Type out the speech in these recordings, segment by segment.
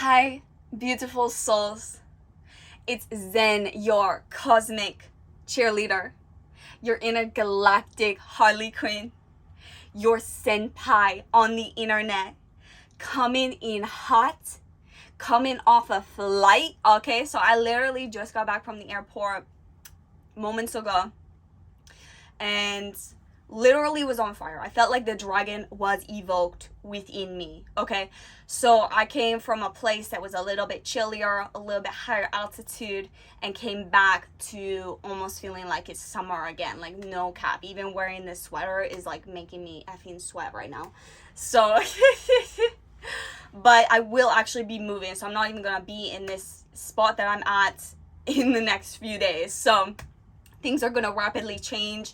Hi, beautiful souls. It's Zen, your cosmic cheerleader, your intergalactic Harley Quinn, your senpai on the internet, coming in hot, coming off a flight. Okay, so I literally just got back from the airport moments ago and literally was on fire. I felt like the dragon was evoked within me. Okay, so I came from a place that was a little bit chillier, a little bit higher altitude, and came back to almost feeling like it's summer again. Like, no cap, even wearing this sweater is like making me effing sweat right now. So but I will actually be moving, so I'm not even gonna be in this spot that I'm at in the next few days. So things are gonna rapidly change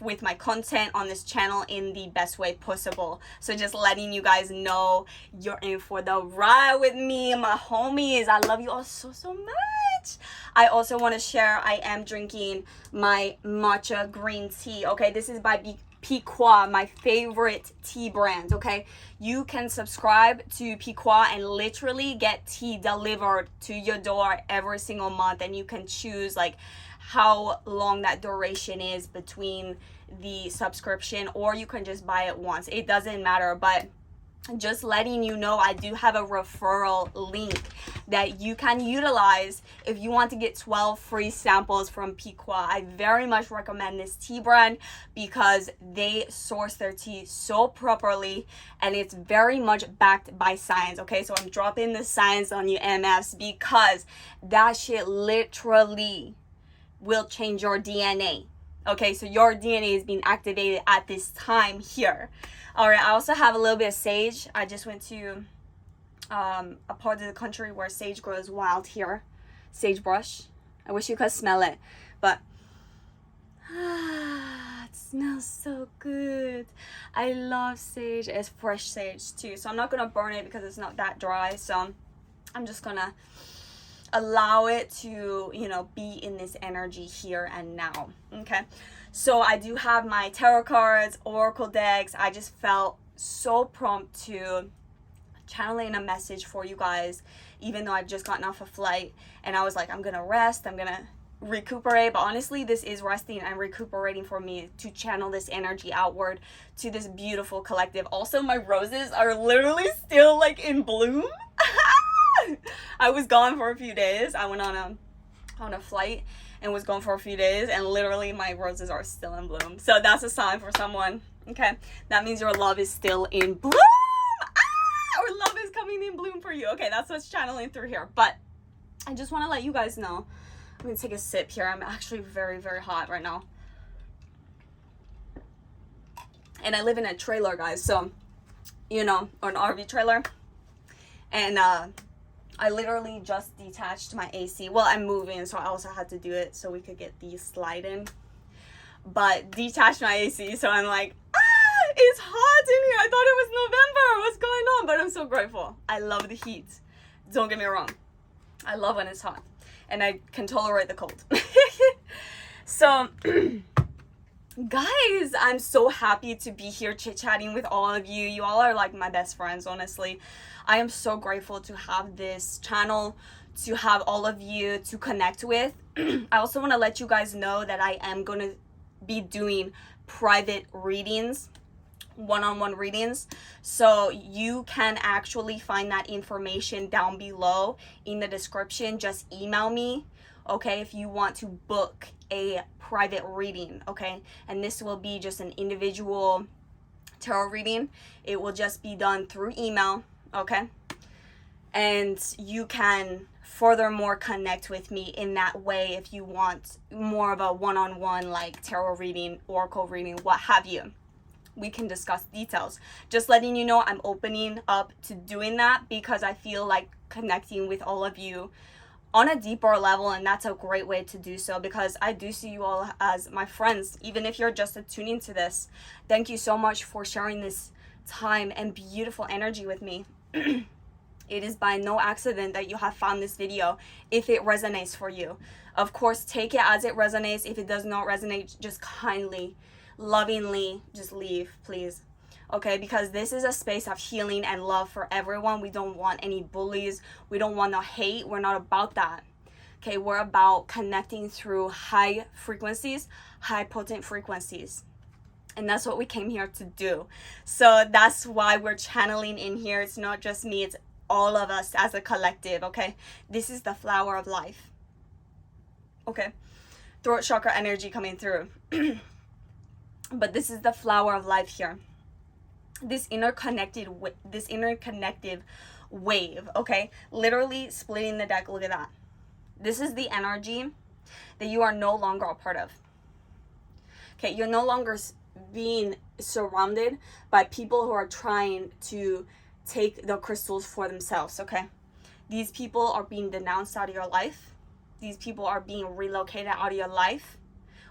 with my content on this channel in the best way possible. So just letting you guys know, you're in for the ride with me, my homies. I love you all so much. I also want to share, I am drinking my matcha green tea. Okay, this is by Piqua, my favorite tea brand. Okay, you can subscribe to Piqua and literally get tea delivered to your door every single month, and you can choose like how long that duration is between the subscription, or you can just buy it once. It doesn't matter, but just letting you know, I do have a referral link that you can utilize if you want to get 12 free samples from Piqua. I very much recommend this tea brand because they source their tea so properly, and it's very much backed by science. Okay, so I'm dropping the science on you MFs because that shit literally will change your DNA. Okay, so your DNA is being activated at this time here. All right, I also have a little bit of sage. I just went to a part of the country where sage grows wild here. Sagebrush. I wish you could smell it, but it smells so good. I love sage. It's fresh sage too, so I'm not gonna burn it because it's not that dry. So I'm just gonna allow it to, be in this energy here and now. Okay, so I do have my tarot cards, oracle decks. I just felt so prompt to channeling a message for you guys, even though I've just gotten off a flight, and I was like, I'm gonna rest, I'm gonna recuperate. But honestly, this is resting and recuperating for me to channel this energy outward to this beautiful collective. Also, my roses are literally still like in bloom. I was gone for a few days. I went on a flight and was gone for a few days, and literally my roses are still in bloom. So that's a sign for someone. Okay, that means your love is still in bloom. Or love is coming in bloom for you. Okay, that's what's channeling through here. But I just want to let you guys know, I'm gonna take a sip here. I'm actually very, very hot right now, and I live in a trailer, guys. So or an RV trailer, and I literally just detached my AC. Well, I'm moving, so I also had to do it so we could get these sliding. But detached my AC, so I'm like, it's hot in here. I thought it was November. What's going on? But I'm so grateful. I love the heat. Don't get me wrong. I love when it's hot, and I can tolerate the cold. So, guys, I'm so happy to be here chit-chatting with all of you. You all are like my best friends, honestly. I am so grateful to have this channel, to have all of you to connect with. I also want to let you guys know that I am going to be doing private readings, one-on-one readings. So you can actually find that information down below in the description. Just email me, okay, if you want to book a private reading, okay? And this will be just an individual tarot reading. It will just be done through email, okay? And you can furthermore connect with me in that way if you want more of a one-on-one, like tarot reading, oracle reading, what have you. We can discuss details. Just letting you know, I'm opening up to doing that because I feel like connecting with all of you on a deeper level, and that's a great way to do so because I do see you all as my friends, even if you're just tuning to this. Thank you so much for sharing this time and beautiful energy with me. It is by no accident that you have found this video if it resonates for you. Of course, take it as it resonates. If it does not resonate, just kindly, lovingly, just leave, please. okay? Because this is a space of healing and love for everyone. We don't want any bullies. We don't want to hate. We're not about that. Okay, we're about connecting through high frequencies, high potent frequencies. And that's what we came here to do. So that's why we're channeling in here. It's not just me, it's all of us as a collective, okay? This is the flower of life. Okay, throat chakra energy coming through. But this is the flower of life here. This interconnected wave, okay? Literally splitting the deck. Look at that. This is the energy that you are no longer a part of. Okay, you're no longer being surrounded by people who are trying to take the crystals for themselves, okay? These people are being denounced out of your life. These people are being relocated out of your life,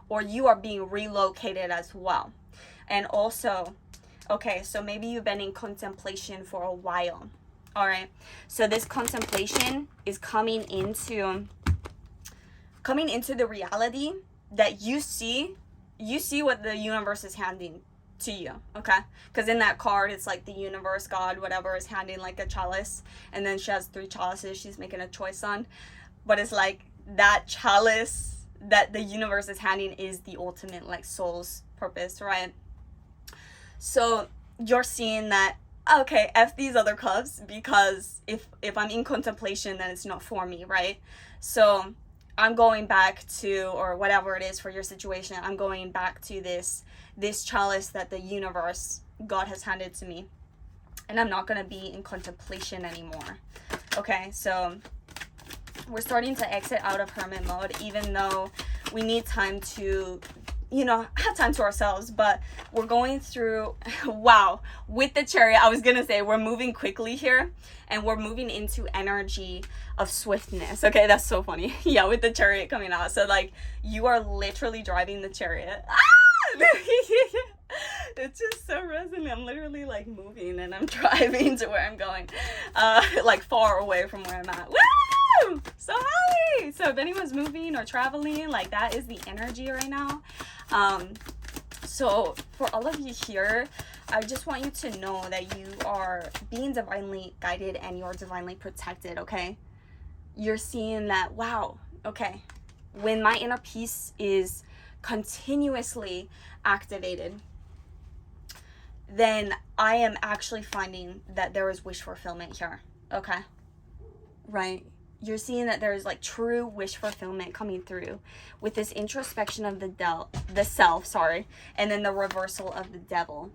or you are being relocated as well. And also, okay, so maybe you've been in contemplation for a while. All right, so this contemplation is coming into the reality that you see what the universe is handing to you, okay? Because in that card, it's like the universe, God, whatever, is handing like a chalice, and then she has 3 chalices she's making a choice on. But it's like that chalice that the universe is handing is the ultimate like soul's purpose, right? So you're seeing that, okay, F these other cups, because if I'm in contemplation, then it's not for me, right? So I'm going back to, or whatever it is for your situation, I'm going back to this chalice that the universe, God, has handed to me. And I'm not going to be in contemplation anymore. Okay, so we're starting to exit out of hermit mode, even though we need time to, have time to ourselves. But we're going through, wow, with the chariot, I was going to say, we're moving quickly here, and we're moving into energy of swiftness. Okay, that's so funny. Yeah, with the chariot coming out. So, like, you are literally driving the chariot. It's just so resonant. I'm literally, like, moving, and I'm driving to where I'm going. Like, far away from where I'm at. Woo! So, hi! So, if anyone's moving or traveling, like, that is the energy right now. So for all of you here, I just want you to know that you are being divinely guided and you're divinely protected, okay? You're seeing that, wow, okay, when my inner peace is continuously activated, then I am actually finding that there is wish fulfillment here, okay? Right? You're seeing that there's like true wish fulfillment coming through with this introspection of the self, and then the reversal of the devil.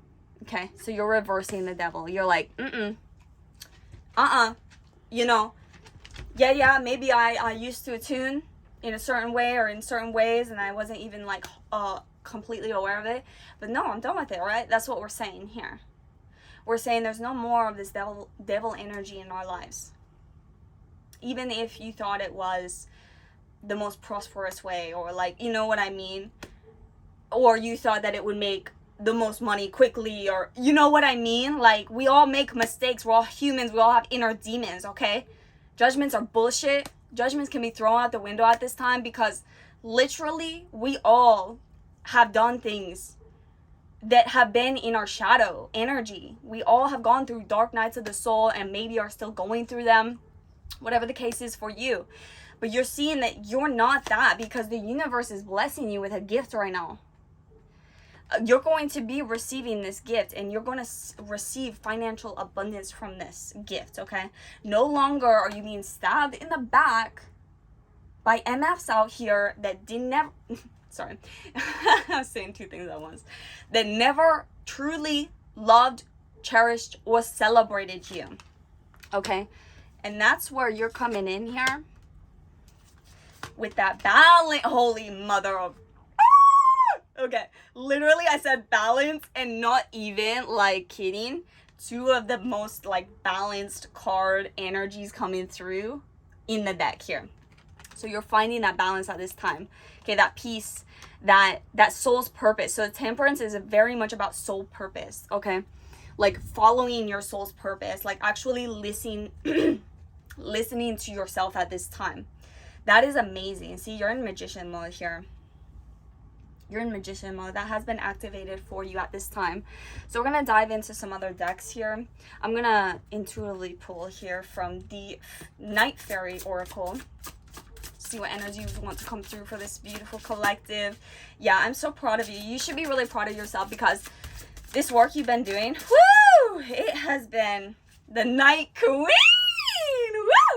Okay, so you're reversing the devil. You're like, yeah, maybe I used to attune in a certain way or in certain ways, and I wasn't even like completely aware of it. But no, I'm done with it, right? That's what we're saying here. We're saying there's no more of this devil energy in our lives. Even if you thought it was the most prosperous way, or like, you know what I mean? Or you thought that it would make the most money quickly, or you know what I mean? Like, we all make mistakes. We're all humans. We all have inner demons, okay? Judgments are bullshit. Judgments can be thrown out the window at this time, because literally we all have done things that have been in our shadow energy. We all have gone through dark nights of the soul and maybe are still going through them. Whatever the case is for you. But you're seeing that you're not that, because the universe is blessing you with a gift right now. You're going to be receiving this gift, and you're going to receive financial abundance from this gift, okay? No longer are you being stabbed in the back by MFs out here that didn't never... Sorry. I was saying 2 things at once. That never truly loved, cherished, or celebrated you, okay? And that's where you're coming in here with that balance. Holy mother of... Okay, literally I said balance, and not even like kidding. 2 of the most like balanced card energies coming through in the deck here. So you're finding that balance at this time. Okay, that peace, that soul's purpose. So temperance is very much about soul purpose, okay? Like following your soul's purpose, like actually listening to yourself at this time. That is amazing. See, you're in magician mode here. You're in magician mode. That has been activated for you at this time. So we're going to dive into some other decks here. I'm going to intuitively pull here from the Night Fairy Oracle. See what energies want to come through for this beautiful collective. Yeah, I'm so proud of you. You should be really proud of yourself because this work you've been doing, woo! It has been the Night Queen!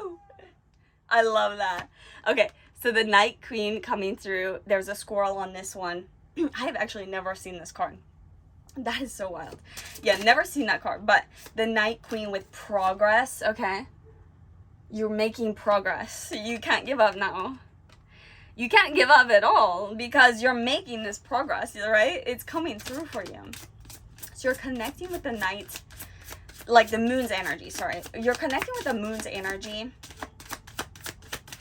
Woo! I love that. Okay. So the Night Queen coming through. There's a squirrel on this one. I have actually never seen this card. That is so wild. Yeah, never seen that card. But the Night Queen with progress, okay? You're making progress. You can't give up now. You can't give up at all because you're making this progress, right? It's coming through for you. So you're connecting with the night, like the moon's energy, sorry. You're connecting with the moon's energy.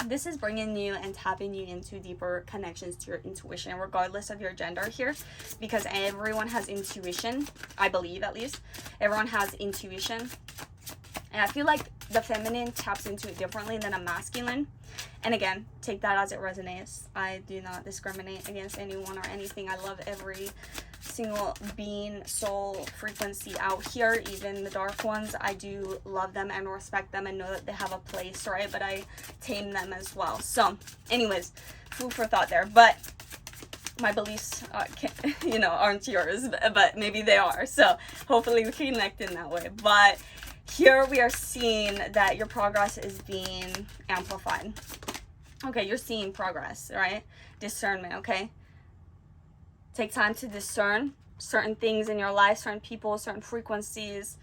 This is bringing you and tapping you into deeper connections to your intuition, regardless of your gender here, because everyone has intuition. I believe, at least. Everyone has intuition. And I feel like the feminine taps into it differently than a masculine. And again, take that as it resonates. I do not discriminate against anyone or anything. I love every single being, soul, frequency out here, even the dark ones. I do love them and respect them and know that they have a place, right? But I tame them as well. So anyways, food for thought there. But my beliefs aren't yours, but maybe they are. So hopefully we connect in that way. But here we are seeing that your progress is being amplified. Okay, you're seeing progress, right? Discernment, okay? Take time to discern certain things in your life, certain people, certain frequencies.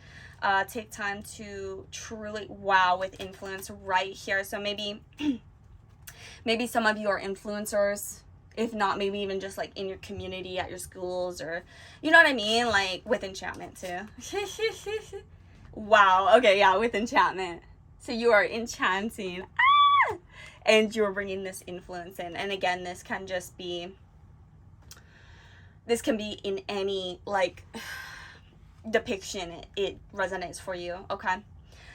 Take time to truly wow with influence right here. So maybe some of you are influencers. If not, maybe even just like in your community, at your schools, or you know what I mean? Like with enchantment too. Wow. Okay, yeah, with enchantment. So you are enchanting. Ah! And you're bringing this influence in. And again, this can be in any like depiction it resonates for you, okay?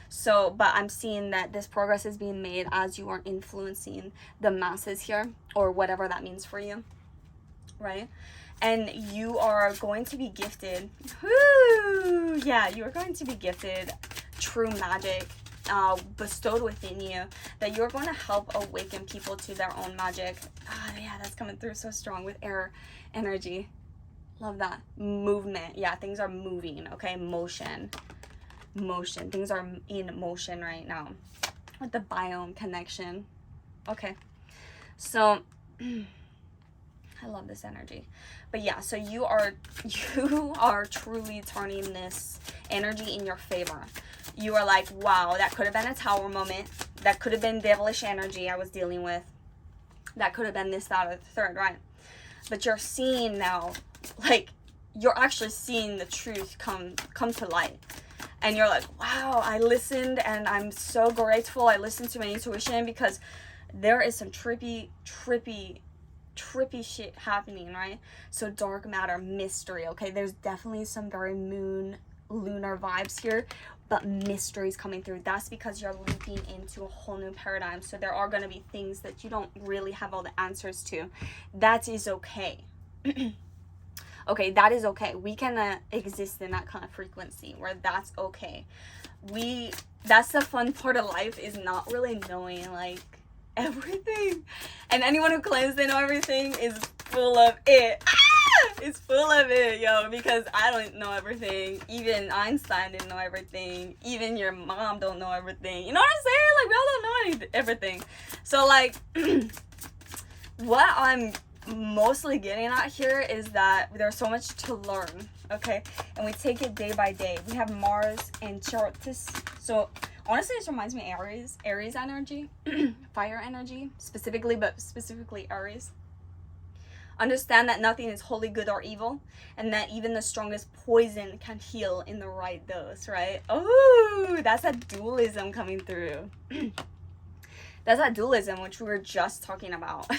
So, but I'm seeing that this progress is being made as you are influencing the masses here, or whatever that means for you, right? And you are going to be gifted. Woo! Yeah, you are going to be gifted true magic bestowed within you, that you're going to help awaken people to their own magic. Yeah, that's coming through so strong with air energy. Love that. Movement. Yeah, things are moving, okay? Motion. Things are in motion right now with the biome connection. Okay. So I love this energy. But yeah, so you are truly turning this energy in your favor. You are like, wow, that could have been a tower moment. That could have been devilish energy I was dealing with. That could have been this, that, or the third, right? But you're seeing now, like, you're actually seeing the truth come to light. And you're like, wow, I listened and I'm so grateful I listened to my intuition, because there is some trippy shit happening, right? So dark matter, mystery, okay? There's definitely some very lunar vibes here, but mysteries coming through. That's because you're leaping into a whole new paradigm. So there are going to be things that you don't really have all the answers to. That is okay. Okay, that is okay. We can exist in that kind of frequency where that's okay. That's the fun part of life, is not really knowing like everything. And anyone who claims they know everything is full of it. It's full of it, yo, because I don't know everything. Even Einstein didn't know everything. Even your mom don't know everything. You know what I'm saying? Like, we all don't know everything. So like what I'm mostly getting at here is that there's so much to learn, okay? And we take it day by day. We have Mars and Chartis. So honestly, this reminds me of Aries energy, fire energy, specifically Aries. Understand that nothing is wholly good or evil, and that even the strongest poison can heal in the right dose, right? Oh, that's that dualism coming through. That's that dualism which we were just talking about.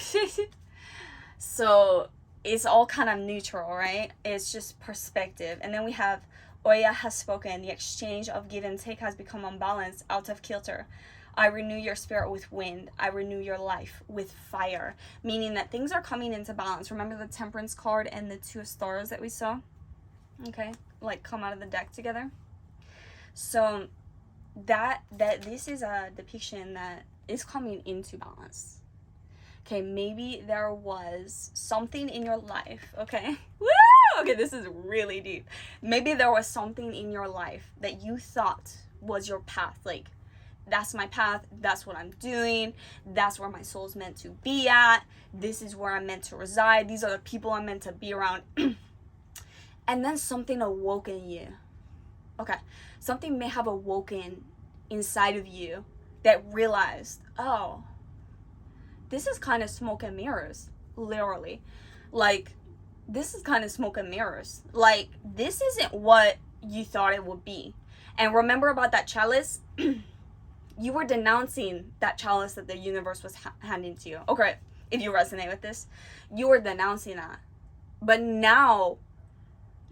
So it's all kind of neutral, right? It's just perspective. And then we have Oya has spoken. The exchange of give and take has become unbalanced, out of kilter. I renew your spirit with wind. I renew your life with fire. Meaning that things are coming into balance. Remember the Temperance card and the 2 stars that we saw? Okay, like come out of the deck together. So that this is a depiction that is coming into balance. Okay, maybe there was something in your life, okay? Woo! Okay, this is really deep. Maybe there was something in your life that you thought was your path. Like, that's my path, that's what I'm doing, that's where my soul's meant to be at, this is where I'm meant to reside, these are the people I'm meant to be around. And then something awoke in you. Okay, something may have awoken inside of you that realized, oh, this is kind of smoke and mirrors, literally. Like, this is kind of smoke and mirrors. Like, this isn't what you thought it would be. And remember about that chalice? You were denouncing that chalice that the universe was handing to you. Okay, if you resonate with this, you were denouncing that. But now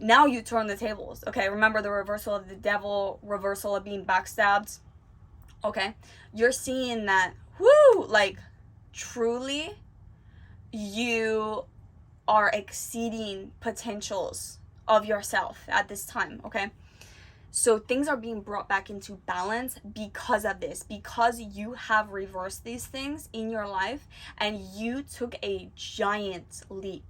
you turn the tables. Okay, remember the reversal of the devil, reversal of being backstabbed. Okay, you're seeing that, whoo, like, truly, you are exceeding potentials of yourself at this time, okay? So things are being brought back into balance because of this, because you have reversed these things in your life and you took a giant leap.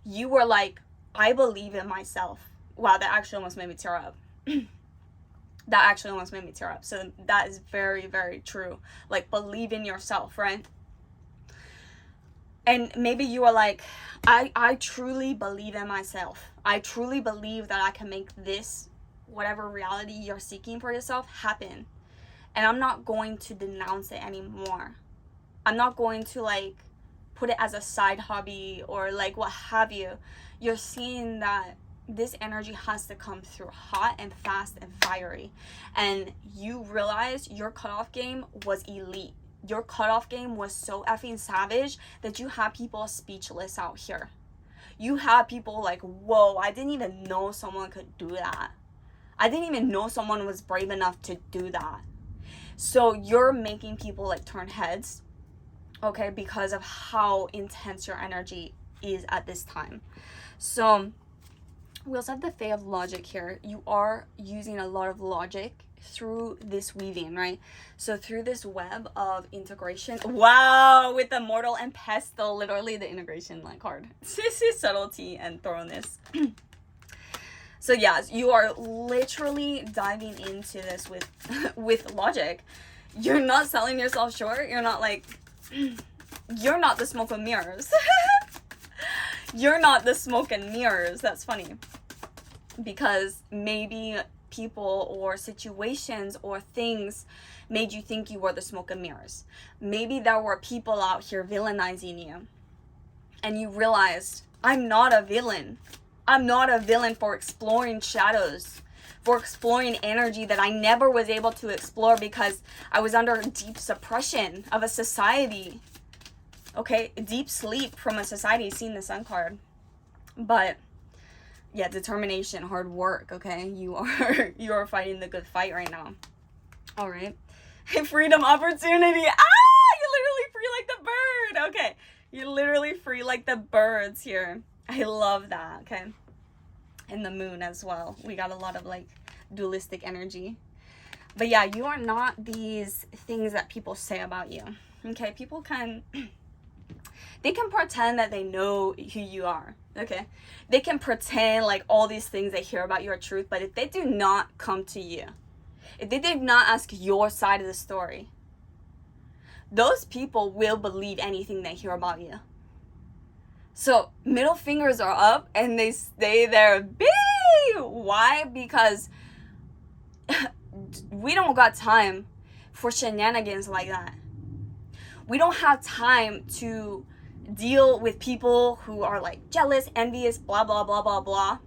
You were like, I believe in myself. Wow, that actually almost made me tear up. That actually almost made me tear up. So that is very, very true. Like, believe in yourself, right? And maybe you are like, I truly believe in myself. I truly believe that I can make this, whatever reality you're seeking for yourself, happen. And I'm not going to denounce it anymore. I'm not going to, like, put it as a side hobby or, like, what have you. You're seeing that this energy has to come through hot and fast and fiery. And you realize your cutoff game was elite. Your cutoff game was so effing savage that you have people speechless out here. You have people like, whoa, I didn't even know someone could do that. I didn't even know someone was brave enough to do that. So you're making people, like, turn heads, okay, because of how intense your energy is at this time. So we also have the Fae of Logic here. You are using a lot of logic through this weaving, right? So through this web of integration, wow, with the Mortal and Pestle, literally the integration card. Subtlety and thoroughness. So yes, you are literally diving into this with logic. You're not selling yourself short. You're not like, you're not the smoke and mirrors. You're not the smoke and mirrors. That's funny. Because maybe people or situations or things made you think you were the smoke and mirrors. Maybe there were people out here villainizing you. And you realized, I'm not a villain. I'm not a villain for exploring shadows, for exploring energy that I never was able to explore because I was under deep suppression of a society. Okay, deep sleep from a society, seeing the Sun card. But yeah, determination, hard work, okay? You are fighting the good fight right now. All right. Freedom, opportunity. You literally free like the bird. Okay. You're literally free like the birds here. I love that, okay? And the moon as well. We got a lot of, like, dualistic energy. But yeah, you are not these things that people say about you. Okay? People can they can pretend that they know who you are. Okay? They can pretend like all these things they hear about you are truth, but if they do not come to you, if they did not ask your side of the story, those people will believe anything they hear about you. So middle fingers are up and they stay there. Big! Why? Because we don't got time for shenanigans like that. We don't have time to deal with people who are like jealous, envious, blah, blah, blah, blah, blah.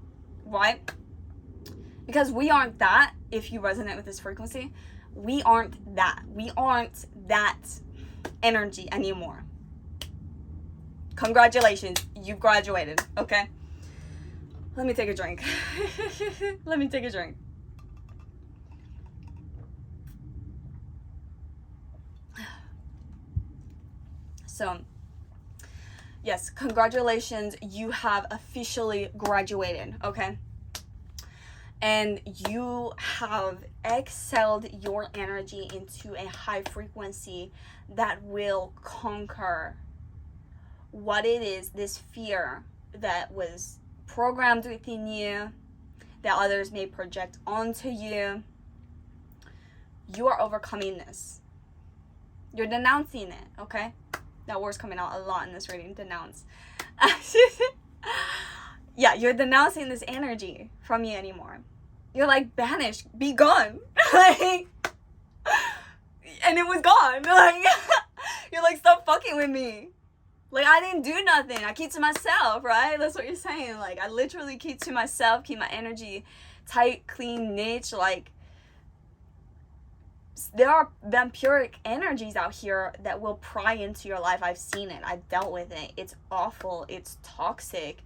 Right? Because we aren't that. If you resonate with this frequency, we aren't that. We aren't that energy anymore. Congratulations, you've graduated, okay? Let me take a drink. Let me take a drink. So yes, congratulations, you have officially graduated, okay? And you have excelled your energy into a high frequency that will conquer what it is, this fear that was programmed within you, that others may project onto you. You are overcoming this. You're denouncing it, okay? That word's coming out a lot in this reading, denounce. Yeah, you're denouncing this energy from you anymore. You're like, banish, be gone. Like, and it was gone. Like, you're like, stop fucking with me. Like, I didn't do nothing. I keep to myself, right? That's what you're saying. Like, I literally keep to myself, keep my energy tight, clean, niche. Like, there are vampiric energies out here that will pry into your life. I've seen it. I've dealt with it. It's awful. It's toxic.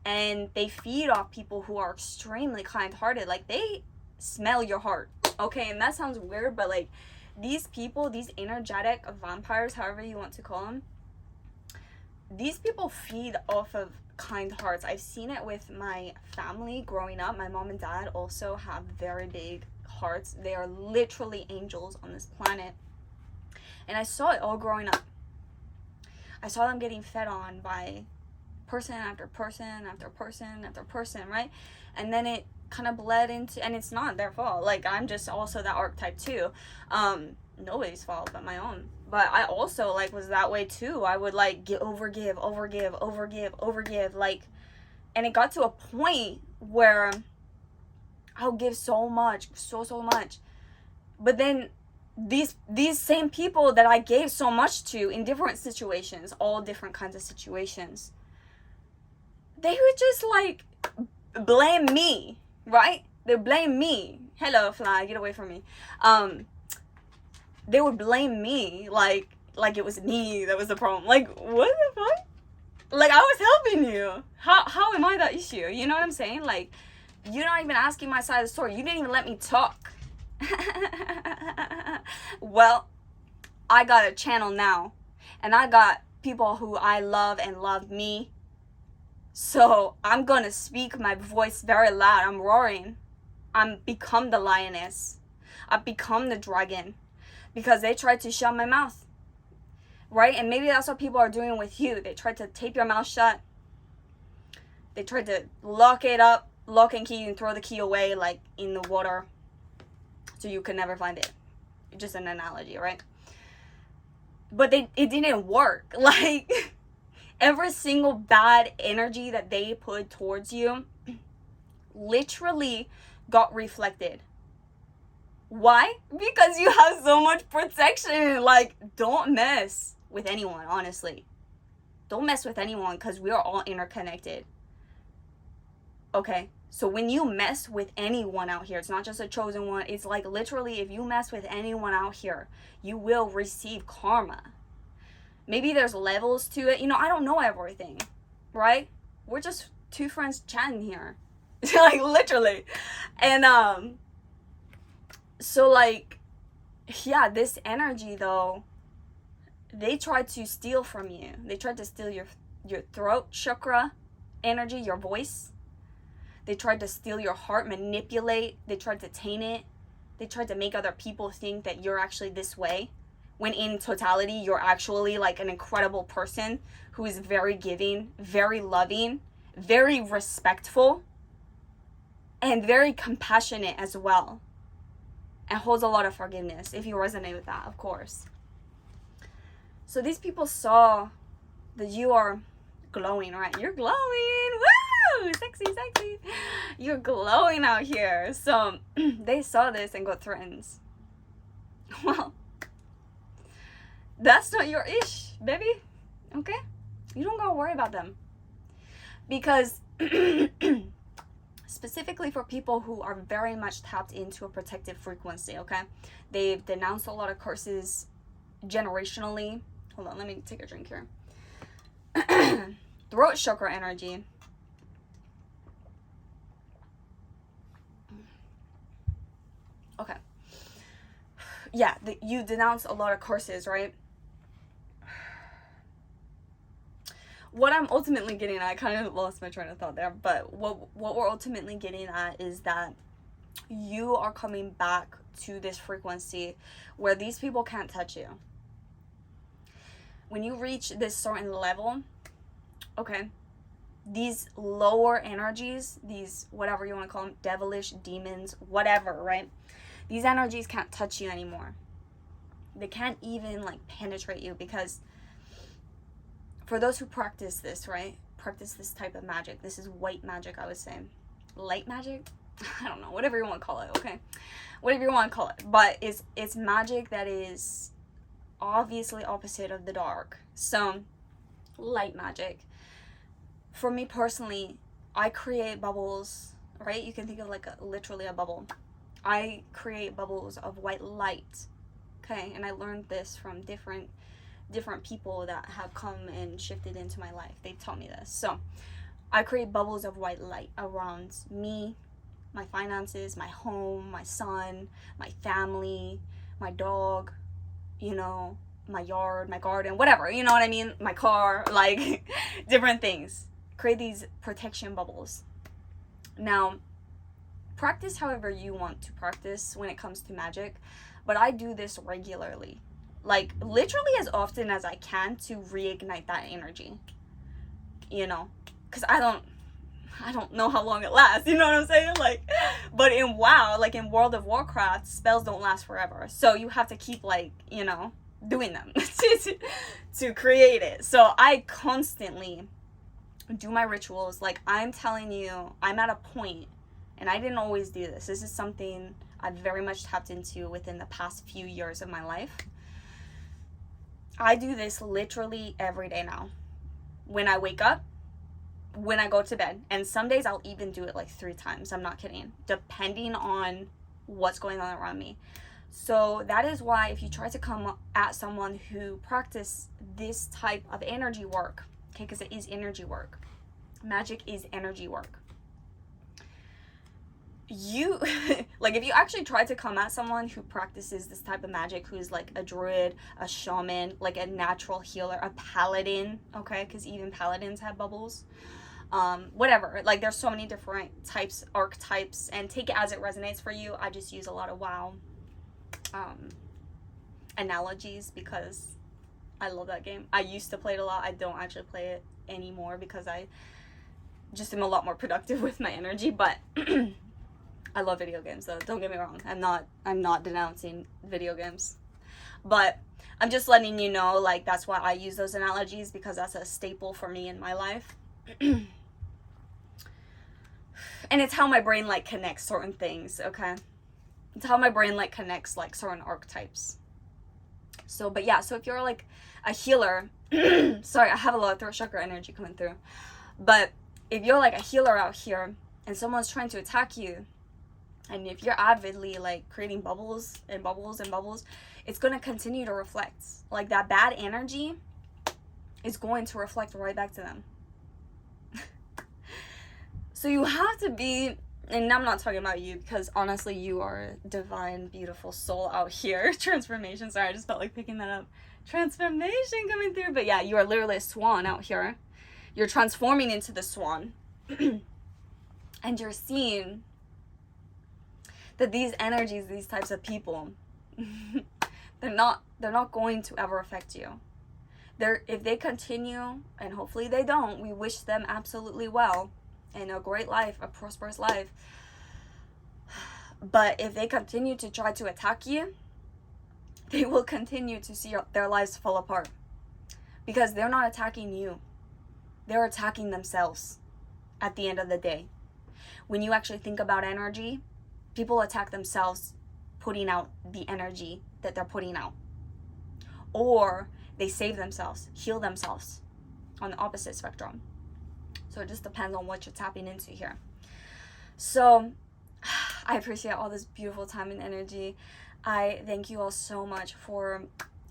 And they feed off people who are extremely kind-hearted. Like, they smell your heart. Okay, and that sounds weird, but like, these people, these energetic vampires, however you want to call them, these people feed off of kind hearts. I've seen it with my family growing up. My mom and dad also have very big hearts. They are literally angels on this planet. And I saw it all growing up. I saw them getting fed on by person after person after person after person, right? And then it kind of bled into, and it's not their fault. Like, I'm just also that archetype too. Nobody's fault but my own. But I also, like, was that way too. I would, like, overgive, like, and it got to a point where I'll give so much, so much. But then these same people that I gave so much to in different situations, all different kinds of situations, they would just, like, blame me, right? They blame me. Hello, fly, get away from me. They would blame me like it was me that was the problem. Like, what the fuck? Like, I was helping you. How am I the issue? You know what I'm saying? Like, you're not even asking my side of the story. You didn't even let me talk. Well, I got a channel now. And I got people who I love and love me. So I'm gonna speak my voice very loud. I'm roaring. I'm become the lioness. I've become the dragon. Because they tried to shut my mouth. Right? And maybe that's what people are doing with you. They tried to tape your mouth shut. They tried to lock it up, lock and key, and throw the key away, like, in the water, so you could never find it. Just an analogy, right? But it didn't work. Like, every single bad energy that they put towards you literally got reflected. Why? Because you have so much protection. Like, don't mess with anyone, honestly. Don't mess with anyone, because we are all interconnected. Okay? So when you mess with anyone out here, it's not just a chosen one. It's like, literally, if you mess with anyone out here, you will receive karma. Maybe there's levels to it. You know, I don't know everything. Right? We're just two friends chatting here. Like, literally. And, so, like, yeah, this energy, though, they tried to steal from you. They tried to steal your throat chakra energy, your voice. They tried to steal your heart, manipulate. They tried to taint it. They tried to make other people think that you're actually this way, when in totality, you're actually, like, an incredible person who is very giving, very loving, very respectful, and very compassionate as well. And holds a lot of forgiveness, if you resonate with that, of course. So these people saw that you are glowing, right? You're glowing! Woo! Sexy, sexy! You're glowing out here. So they saw this and got threatened. Well, that's not your ish, baby. Okay? You don't gotta worry about them. Because specifically for people who are very much tapped into a protective frequency, okay? They've denounced a lot of curses generationally. Hold on, let me take a drink here. Throat chakra energy. Okay. Yeah, you denounce a lot of curses, right? what I'm ultimately getting at, I kind of lost my train of thought there, but what we're ultimately getting at is that you are coming back to this frequency where these people can't touch you. When you reach this certain level, okay, these lower energies, these whatever you want to call them, devilish, demons, whatever, right? These energies can't touch you anymore. They can't even like penetrate you, because for those who practice this, right? Practice this type of magic. This is white magic, I would say. Light magic? I don't know, whatever you want to call it, okay? Whatever you want to call it. But it's magic that is obviously opposite of the dark. So, light magic. For me personally, I create bubbles, right? You can think of like literally a bubble. I create bubbles of white light, okay? And I learned this from different people that have come and shifted into my life. They've taught me this. So I create bubbles of white light around me, my finances, my home, my son, my family, my dog, you know, my yard, my garden, whatever, you know what I mean? My car, like different things. Create these protection bubbles. Now, practice however you want to practice when it comes to magic, but I do this regularly. Like literally as often as I can to reignite that energy, you know, because I don't know how long it lasts, you know what I'm saying? Like, but in WoW, like in World of Warcraft, spells don't last forever, so you have to keep like, you know, doing them to create it. So I constantly do my rituals. Like I'm telling you, I'm at a point, and I didn't always do this. This is something I've very much tapped into within the past few years of my life. I do this literally every day now. When I wake up, when I go to bed, and some days I'll even do it like 3 times. I'm not kidding, depending on what's going on around me. So that is why if you try to come at someone who practice this type of energy work, okay, because it is energy work. Magic is energy work. You like if you actually try to come at someone who practices this type of magic, who's like a druid, a shaman, like a natural healer, a paladin, okay, because even paladins have bubbles, whatever, like there's so many different types, archetypes, and take it as it resonates for you. I just use a lot of WoW analogies because I love that game. I used to play it a lot. I don't actually play it anymore because I just am a lot more productive with my energy, but I love video games though, don't get me wrong. I'm not denouncing video games. But I'm just letting you know, like, that's why I use those analogies, because that's a staple for me in my life. And it's how my brain, like, connects certain things, okay? It's how my brain, like, connects, like, certain archetypes. So, but yeah, so if you're, like, a healer, sorry, I have a lot of throat chakra energy coming through. But if you're, like, a healer out here, and someone's trying to attack you, and if you're avidly like creating bubbles and bubbles and bubbles, it's going to continue to reflect. Like that bad energy is going to reflect right back to them. So you have to be, and I'm not talking about you because honestly you are a divine, beautiful soul out here. Transformation, sorry, I just felt like picking that up. Transformation coming through. But yeah, you are literally a swan out here. You're transforming into the swan. And you're seeing that these energies, these types of people, they're not going to ever affect you. If they continue, and hopefully they don't, we wish them absolutely well and a great life, a prosperous life. But if they continue to try to attack you, they will continue to see their lives fall apart, because they're not attacking you. They're attacking themselves at the end of the day. When you actually think about energy, people attack themselves putting out the energy that they're putting out. Or they save themselves, heal themselves on the opposite spectrum. So it just depends on what you're tapping into here. So I appreciate all this beautiful time and energy. I thank you all so much for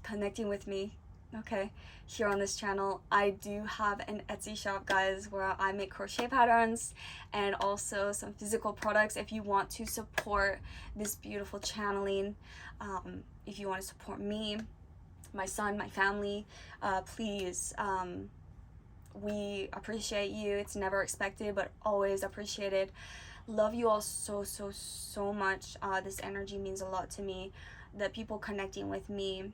connecting with me, okay, here on this channel. I do have an Etsy shop, guys, where I make crochet patterns and also some physical products. If you want to support this beautiful channeling, if you want to support me, my son, my family, please We appreciate you. It's never expected, but always appreciated. Love you all so, so, so much. This energy means a lot to me. The people connecting with me,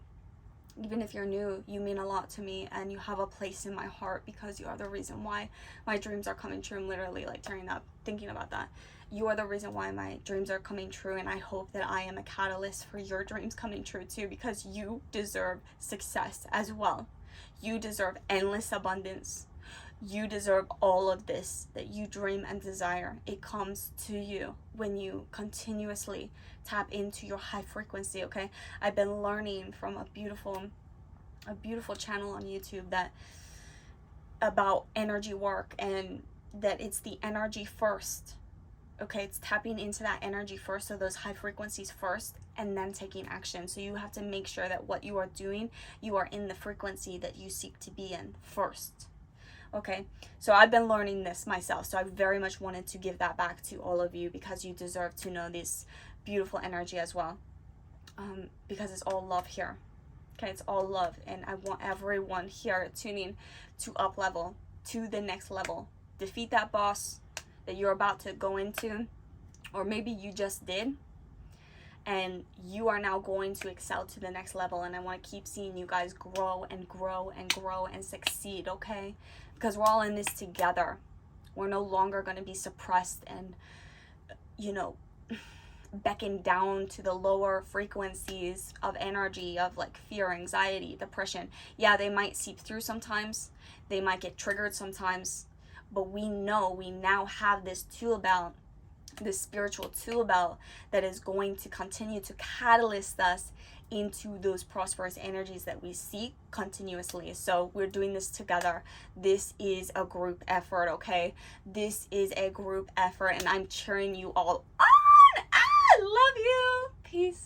even if you're new, you mean a lot to me, and you have a place in my heart because you are the reason why my dreams are coming true. I'm literally like tearing up thinking about that. You are the reason why my dreams are coming true, and I hope that I am a catalyst for your dreams coming true too, because you deserve success as well. You deserve endless abundance. You deserve all of this that you dream and desire. It comes to you when you continuously tap into your high frequency, okay? I've been learning from a beautiful channel on YouTube that about energy work, and that it's the energy first. Okay, it's tapping into that energy first, so those high frequencies first, and then taking action. So you have to make sure that what you are doing, you are in the frequency that you seek to be in first. Okay, so I've been learning this myself, so I very much wanted to give that back to all of you, because you deserve to know this beautiful energy as well, because it's all love here. Okay, it's all love, and I want everyone here tuning to up level, to the next level. Defeat that boss that you're about to go into, or maybe you just did, and you are now going to excel to the next level. And I want to keep seeing you guys grow and grow and grow and succeed, okay? Because we're all in this together. We're no longer going to be suppressed and, you know, beckon down to the lower frequencies of energy, of like fear, anxiety, depression. Yeah, they might seep through sometimes. They might get triggered sometimes. But we know we now have this tool belt, this spiritual tool belt, that is going to continue to catalyst us into those prosperous energies that we seek continuously. So we're doing this together. This is a group effort, okay? This is a group effort, and I'm cheering you all on. Love you. Peace.